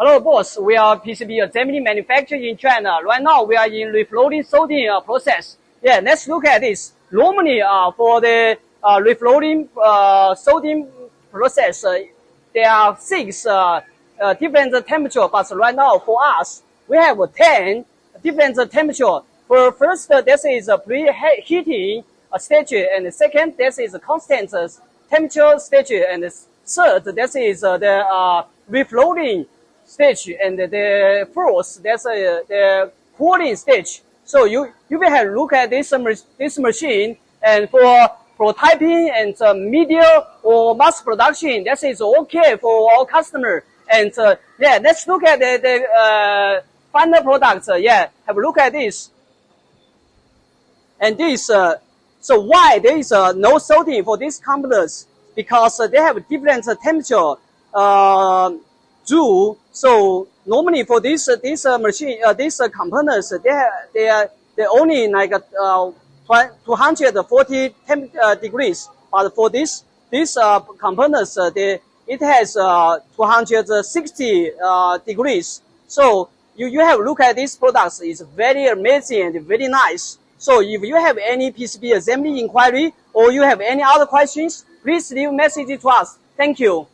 Hello, boss. We are PCB Assembly manufacturer in China. Right now, we are in reflow soldering process. Yeah, let's look at this. Normally, for the reflow soldering process, there are 6 different temperature. But right now, for us, we have 10 different temperature. For first, this is a preheating stage, and second, this is a constant temperature stage, and third, this is the reflowing stage, and the fourth, that's the cooling stage. So you will have look at this machine, and for prototyping and media or mass production, that is okay for our customer. And yeah, let's look at the final products. Yeah, have a look at this. And this, so why there is no soldering for these components? Because they have different temperature. So normally for this machine, these components, they only like 240 degrees. But for these components, it has 260 degrees. So you have a look at these products. It's very amazing and very nice. So if you have any PCB assembly inquiry or you have any other questions, please leave a message to us. Thank you.